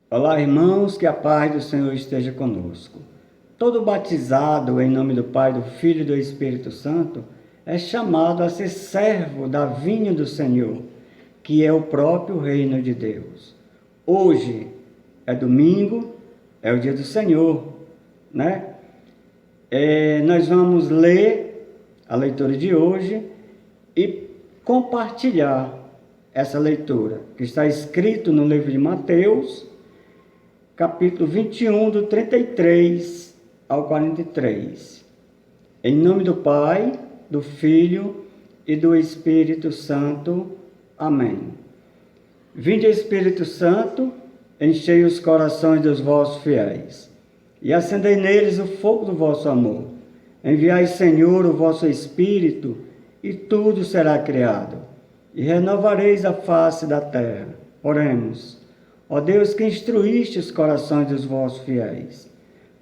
Olá, irmãos, que a paz do Senhor esteja conosco. Todo batizado em nome do Pai, do Filho e do Espírito Santo é chamado a ser servo da vinha do Senhor, que é o próprio reino de Deus. Hoje é domingo, é o dia do Senhor, né? Nós vamos ler a leitura de hoje e compartilhar essa leitura, que está escrito no livro de Mateus, capítulo 21, do 33 ao 43. Em nome do Pai, do Filho e do Espírito Santo. Amém. Vinde, Espírito Santo, enchei os corações dos vossos fiéis e acendei neles o fogo do vosso amor. Enviai, Senhor, o vosso Espírito, e tudo será criado, e renovareis a face da terra. Oremos. Ó Deus, que instruíste os corações dos vossos fiéis,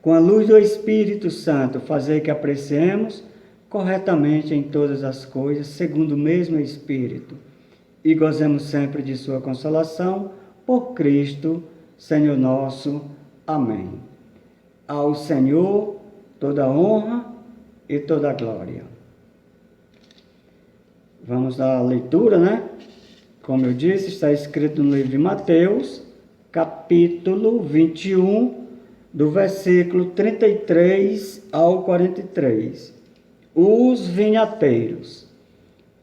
com a luz do Espírito Santo, fazei que apreciemos corretamente em todas as coisas, segundo o mesmo Espírito, e gozemos sempre de sua consolação, por Cristo, Senhor nosso. Amém. Ao Senhor toda a honra e toda a glória. Vamos à leitura, né? Como eu disse, está escrito no livro de Mateus, capítulo 21, do versículo 33 ao 43. Os vinhateiros.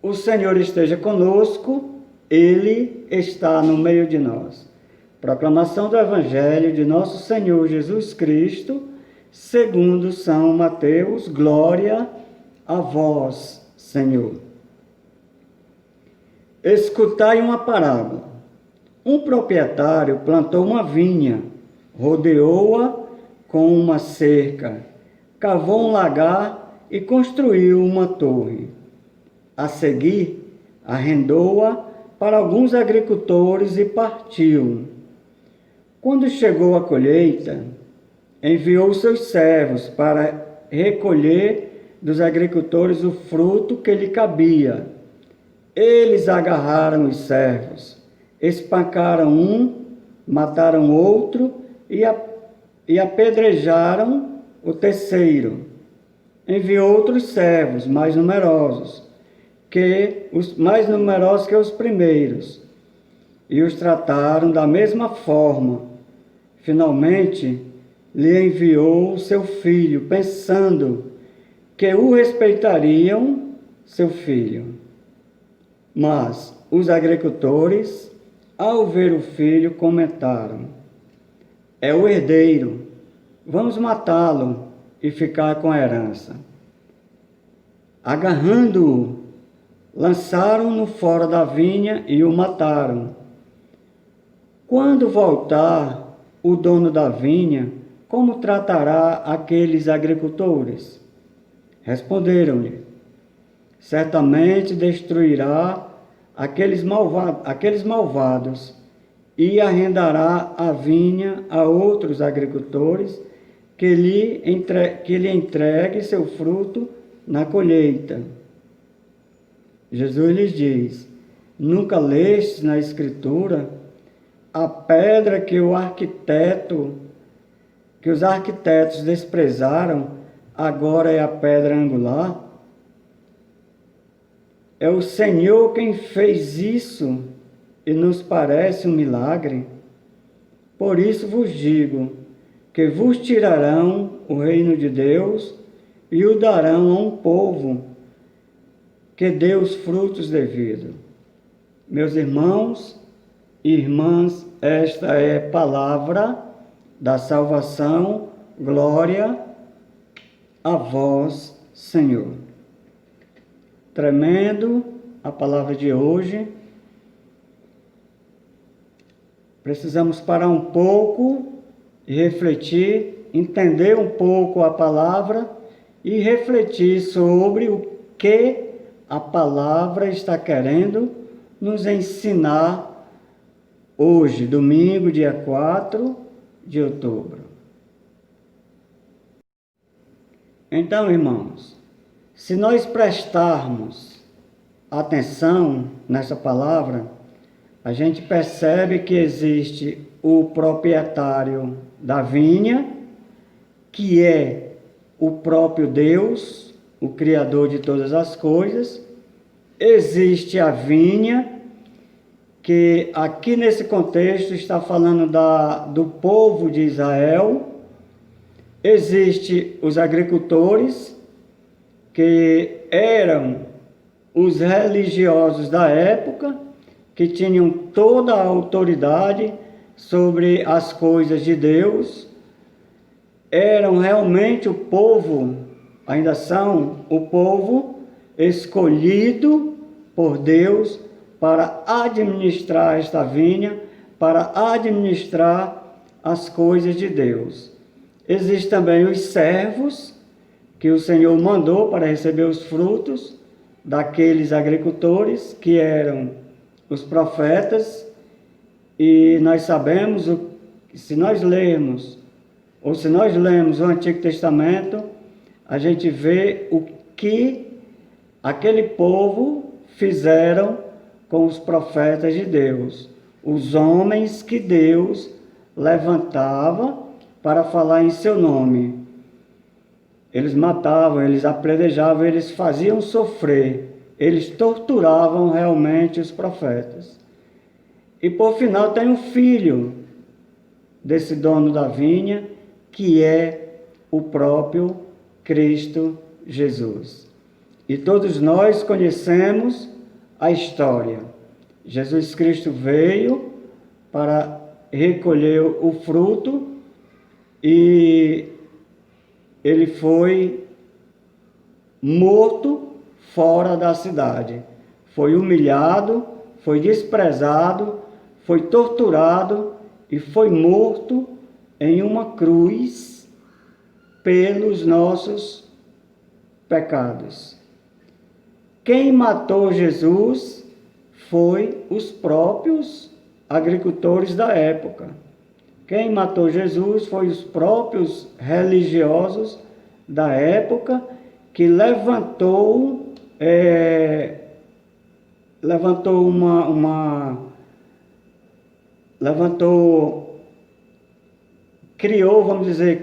O Senhor esteja conosco, Ele está no meio de nós. Proclamação do Evangelho de nosso Senhor Jesus Cristo, segundo São Mateus. Glória a vós, Senhor. Escutai uma parábola. Um proprietário plantou uma vinha, rodeou-a com uma cerca, cavou um lagar e construiu uma torre. A seguir, arrendou-a para alguns agricultores e partiu. Quando chegou a colheita, enviou seus servos para recolher dos agricultores o fruto que lhe cabia. Eles agarraram os servos, espancaram um, mataram outro e apedrejaram o terceiro. Enviou outros servos mais numerosos que os primeiros, e os trataram da mesma forma. Finalmente, lhe enviou seu filho, pensando que o respeitariam seu filho. Mas os agricultores, ao ver o filho, comentaram: é o herdeiro, vamos matá-lo e ficar com a herança. Agarrando-o, lançaram-no fora da vinha e o mataram. Quando voltar o dono da vinha, como tratará aqueles agricultores? Responderam-lhe: certamente destruirá aqueles malvados e arrendará a vinha a outros agricultores que lhe entregue seu fruto na colheita. Jesus lhes diz: nunca lestes na Escritura a pedra que os arquitetos desprezaram, agora é a pedra angular? É o Senhor quem fez isso e nos parece um milagre. Por isso vos digo que vos tirarão o reino de Deus e o darão a um povo que dê os frutos devidos. Meus irmãos e irmãs, esta é a palavra da salvação. Glória a vós, Senhor. Tremendo a palavra de hoje. Precisamos parar um pouco e refletir, entender um pouco a palavra e refletir sobre o que a palavra está querendo nos ensinar hoje, domingo, dia 4 de outubro. Então, irmãos, se nós prestarmos atenção nessa palavra, a gente percebe que existe o proprietário da vinha, que é o próprio Deus, o Criador de todas as coisas. Existe a vinha, que aqui nesse contexto está falando do povo de Israel. Existem os agricultores, que eram os religiosos da época, que tinham toda a autoridade sobre as coisas de Deus. Eram realmente o povo, ainda são o povo escolhido por Deus para administrar esta vinha, para administrar as coisas de Deus. Existem também os servos, que o Senhor mandou para receber os frutos daqueles agricultores, que eram os profetas. E nós sabemos, se nós lermos, ou se nós lemos o Antigo Testamento, a gente vê o que aquele povo fizeram com os profetas de Deus, os homens que Deus levantava para falar em seu nome. Eles matavam, eles apedrejavam, eles faziam sofrer, eles torturavam realmente os profetas. E por final tem um filho desse dono da vinha, que é o próprio Cristo Jesus. E todos nós conhecemos a história. Jesus Cristo veio para recolher o fruto e ele foi morto fora da cidade. Foi humilhado, foi desprezado, foi torturado e foi morto em uma cruz pelos nossos pecados. Quem matou Jesus foi os próprios agricultores da época. Quem matou Jesus foi os próprios religiosos da época, que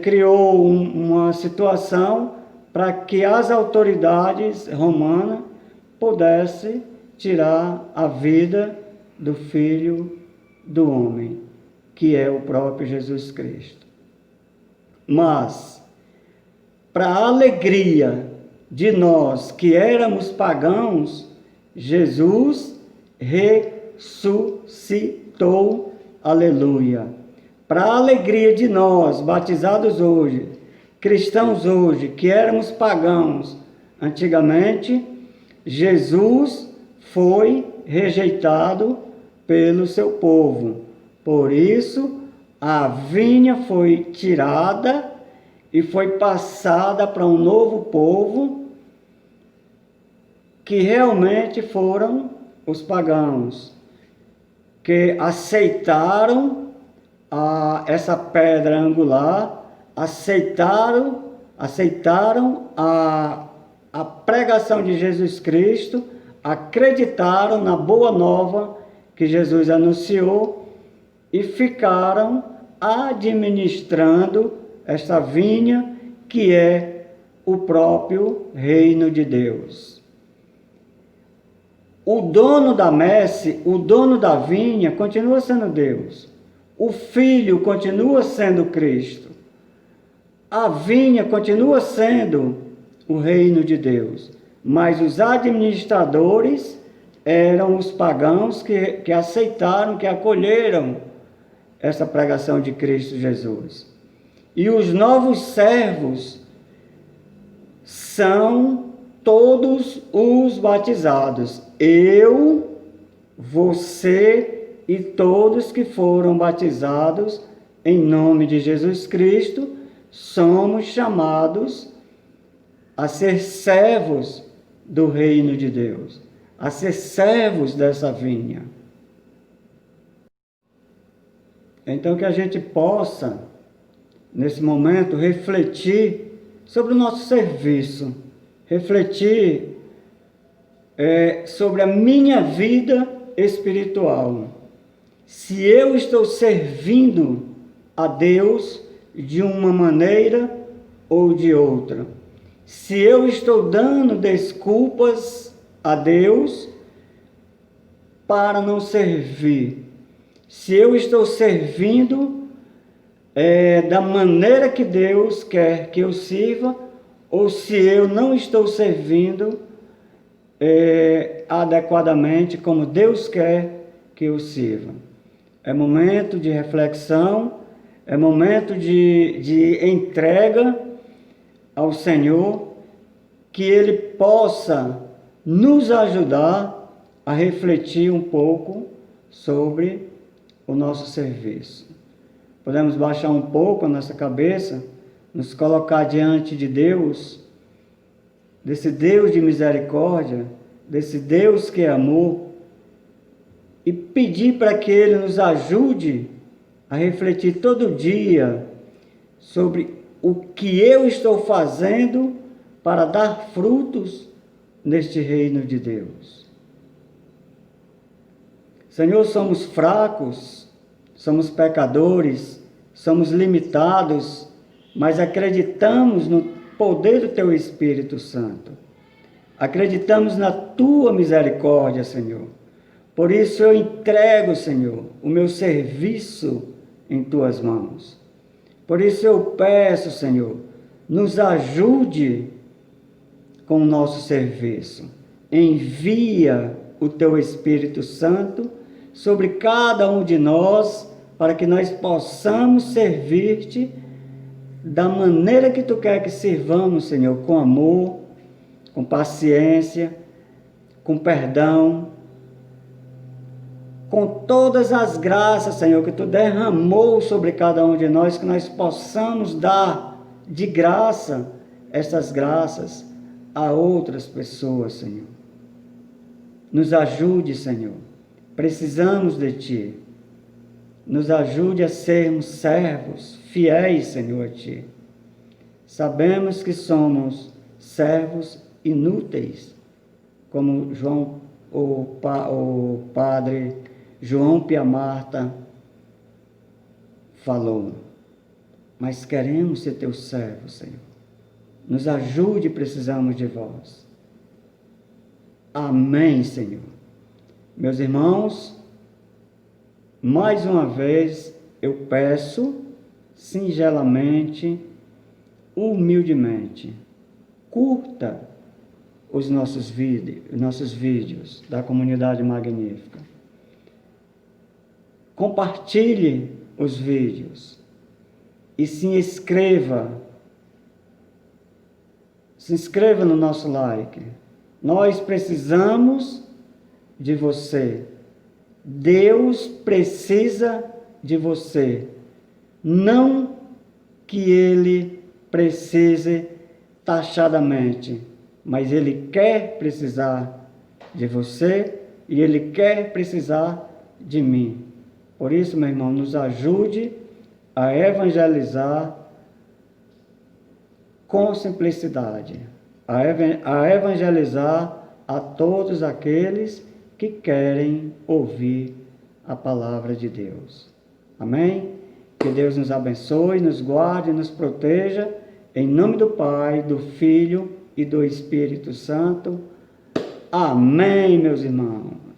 criou uma situação para que as autoridades romanas pudessem tirar a vida do Filho do Homem, que é o próprio Jesus Cristo. Mas, para a alegria de nós que éramos pagãos, Jesus ressuscitou, aleluia. Para a alegria de nós, batizados hoje, cristãos hoje, que éramos pagãos antigamente, Jesus foi rejeitado pelo seu povo. Por isso, a vinha foi tirada e foi passada para um novo povo, que realmente foram os pagãos, que aceitaram essa pedra angular, aceitaram a pregação de Jesus Cristo, acreditaram na boa nova que Jesus anunciou e ficaram administrando esta vinha, que é o próprio reino de Deus. O dono da messe, o dono da vinha, continua sendo Deus. O Filho continua sendo Cristo. A vinha continua sendo o reino de Deus. Mas os administradores eram os pagãos que aceitaram, que acolheram essa pregação de Cristo Jesus. E os novos servos são todos os batizados. Eu, você e todos que foram batizados em nome de Jesus Cristo, somos chamados a ser servos do reino de Deus, a ser servos dessa vinha. Então, que a gente possa, nesse momento, refletir sobre o nosso serviço, refletir sobre a minha vida espiritual. se eu estou servindo a Deus de uma maneira ou de outra. Se eu estou dando desculpas a Deus para não servir. Se eu estou servindo da maneira que Deus quer que eu sirva, ou se eu não estou servindo adequadamente como Deus quer que eu sirva. É momento de reflexão, é momento de entrega ao Senhor, que Ele possa nos ajudar a refletir um pouco sobre o nosso serviço. Podemos baixar um pouco a nossa cabeça, nos colocar diante de Deus, desse Deus de misericórdia, desse Deus que é amor, e pedir para que Ele nos ajude a refletir todo dia sobre o que eu estou fazendo para dar frutos neste reino de Deus. Senhor, somos fracos, somos pecadores, somos limitados, mas acreditamos no poder do Teu Espírito Santo. Acreditamos na Tua misericórdia, Senhor. Por isso eu entrego, Senhor, o meu serviço em Tuas mãos. Por isso eu peço, Senhor, nos ajude com o nosso serviço. Envia o Teu Espírito Santo sobre cada um de nós, para que nós possamos servir-te da maneira que Tu quer que sirvamos, Senhor, com amor, com paciência, com perdão, com todas as graças, Senhor, que Tu derramou sobre cada um de nós, que nós possamos dar de graça essas graças a outras pessoas, Senhor. Nos ajude, Senhor. Precisamos de Ti. Nos ajude a sermos servos fiéis, Senhor, a Ti. Sabemos que somos servos inúteis, como o padre João Pia Marta falou. Mas queremos ser Teus servos, Senhor. Nos ajude, precisamos de Vós. Amém, Senhor. Meus irmãos, mais uma vez eu peço singelamente, humildemente, curta os nossos vídeos da Comunidade Magnífica. Compartilhe os vídeos e se inscreva no nosso like. Nós precisamos de você. Deus precisa de você. Não que Ele precise taxadamente, mas Ele quer precisar de você e Ele quer precisar de mim. Por isso, meu irmão, nos ajude a evangelizar com simplicidade, a evangelizar a todos aqueles que querem ouvir a palavra de Deus. Amém? Que Deus nos abençoe, nos guarde, nos proteja, em nome do Pai, do Filho e do Espírito Santo. Amém, meus irmãos.